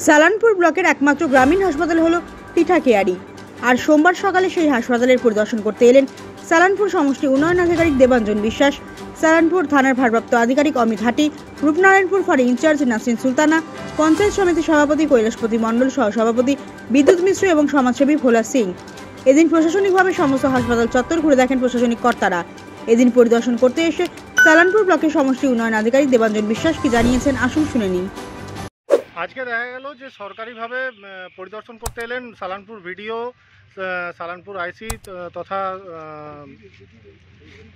সালানপুর ব্লকের একমাত্র গ্রামীণ হাসপাতাল হলো পিঠাকেয়ারি। আর সোমবার সকালে সেই হাসপাতালের পরিদর্শন করতে এলেন সালানপুর সমষ্টি উন্নয়ন আধিকারিক দেবাঞ্জন বিশ্বাস, সালানপুর থানার ভারপ্রাপ্ত আধিকারিক অমিত হাটি, রূপনারায়ণপুর ফাঁড়ি ইনচার্জ নাসরিন সুলতানা, পঞ্চায়েত সমিতি সভাপতি কৈলাসপতি মণ্ডল, সহসভাপতি বিদ্যুৎ মিশ্র এবং সমাজসেবী ভোলা সিং। এদিন প্রশাসনিকভাবে সমস্ত হাসপাতাল চত্বর ঘুরে দেখেন প্রশাসনিক কর্তারা। এদিন পরিদর্শন করতে এসে সালানপুর ব্লকের সমষ্টি উন্নয়ন আধিকারিক দেবাঞ্জন বিশ্বাস কি জানিয়েছেন আসুন শুনে নিন। আজকে দেখা গেল যে সরকারিভাবে পরিদর্শন করতে এলেন সালানপুর ভিডিও, সালানপুর আইসি তথা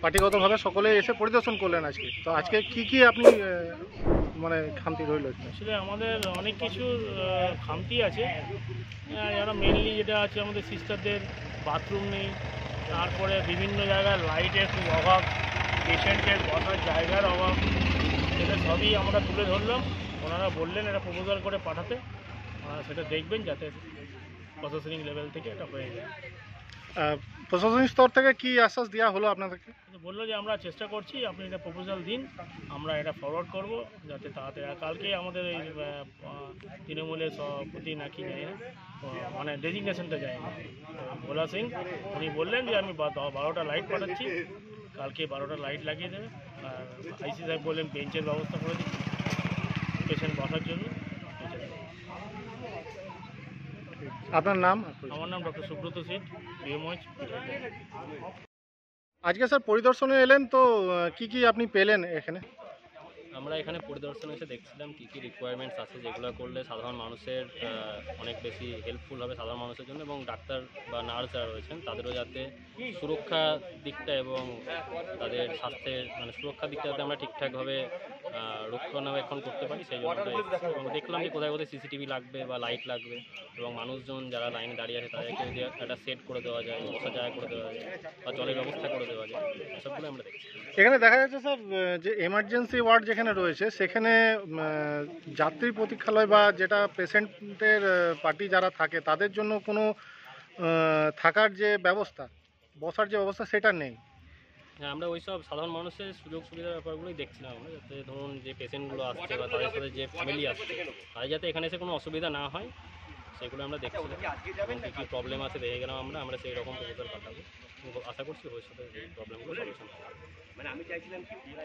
পার্টিগতভাবে সকলে এসে পরিদর্শন করলেন আজকে। তো আজকে কি আপনি মানে খামতি রইল? আসলে আমাদের অনেক কিছু খামতি আছে, যারা মেনলি যেটা আছে আমাদের সিস্টারদের বাথরুম নেই, তারপরে বিভিন্ন জায়গায় লাইটের খুব অভাব, পেশেন্টের বসার জায়গার অভাব, সেটা সবই আমরা তুলে ধরলাম। ওনারা বললেন এটা প্রপোজাল করে পাঠাতে, সেটা দেখবেন যাতে প্রশাসনিক লেভেল থেকে এটা হয়ে যায়। প্রশাসনিক স্তর থেকে কি আশ্বাস দেওয়া হলো আপনাদেরকে? বললো যে আমরা চেষ্টা করছি, আপনি এটা প্রপোজাল দিন, আমরা এটা ফরওয়ার্ড করব যাতে তাড়াতাড়ি। কালকে আমাদের এই তৃণমূলের সভাপতি নাকি যায় না, মানে ডেজিগনেশনটা যায় না, ভোলা সিং, উনি বললেন যে আমি 12টা লাইট পাঠাচ্ছি, কালকে 12টা লাইট লাগিয়ে দেবে। আর আইসি সাহেব বললেন বেঞ্চের ব্যবস্থা করে দিচ্ছি পেশেন্ট বসার জন্য। আপনার নাম? আমার নাম ডক্টর সুব্রত সিট, বিএমওএইচ। আজকে স্যার পরিদর্শনে এলেন, তো কি আপনি পেলেন এখানে? আমরা এখানে পরিদর্শনে এসে দেখছিলাম কী কী রিকোয়ারমেন্টস আছে, যেগুলো করলে সাধারণ মানুষের অনেক বেশি হেল্পফুল হবে সাধারণ মানুষের জন্য, এবং ডাক্তার বা নার্স যারা রয়েছেন তাদেরও যাতে সুরক্ষা দিকটা এবং তাদের স্বাস্থ্যের মানে সুরক্ষার দিকটা যাতে আমরা ঠিকঠাকভাবে রক্ষণাবেক্ষণ করতে পারি, সেই জন্য এবং দেখলাম যে কোথায় কোথায় সিসিটিভি লাগবে বা লাইট লাগবে, এবং মানুষজন যারা লাইনে দাঁড়িয়ে আছে তাদেরকে যদি একটা সেট করে দেওয়া যায়, বসার জায়গা করে দেওয়া যায় বা জলের ব্যবস্থা করে দেওয়া যায়, এসবগুলো আমরা দেখছি। এখানে দেখা যাচ্ছে স্যার যে এমার্জেন্সি ওয়ার্ড যেখানে রয়েছে সেখানে যাত্রী প্রতীক্ষালয় বা যেটা পেশেন্টের পার্টি যারা থাকে তাদের জন্য কোনো থাকার যে ব্যবস্থা, বসার যে ব্যবস্থা সেটা নেই। হ্যাঁ, আমরা ওই সব সাধারণ মানুষের সুযোগ সুবিধার ব্যাপারগুলোই দেখছিলাম আমরা, যাতে ধরুন যে পেশেন্টগুলো আসছে বা তাদের সাথে যে ফ্যামিলি আসছে তাদের যাতে এখানে এসে কোনো অসুবিধা না হয় সেগুলো আমরা দেখছিলাম, এবং কী কী প্রবলেম আছে দেখে গেলাম আমরা সেই রকম প্রপোজাল পাঠাবো। আশা করছি ভবিষ্যতে এই প্রবলেমগুলো সলিউশন হবে।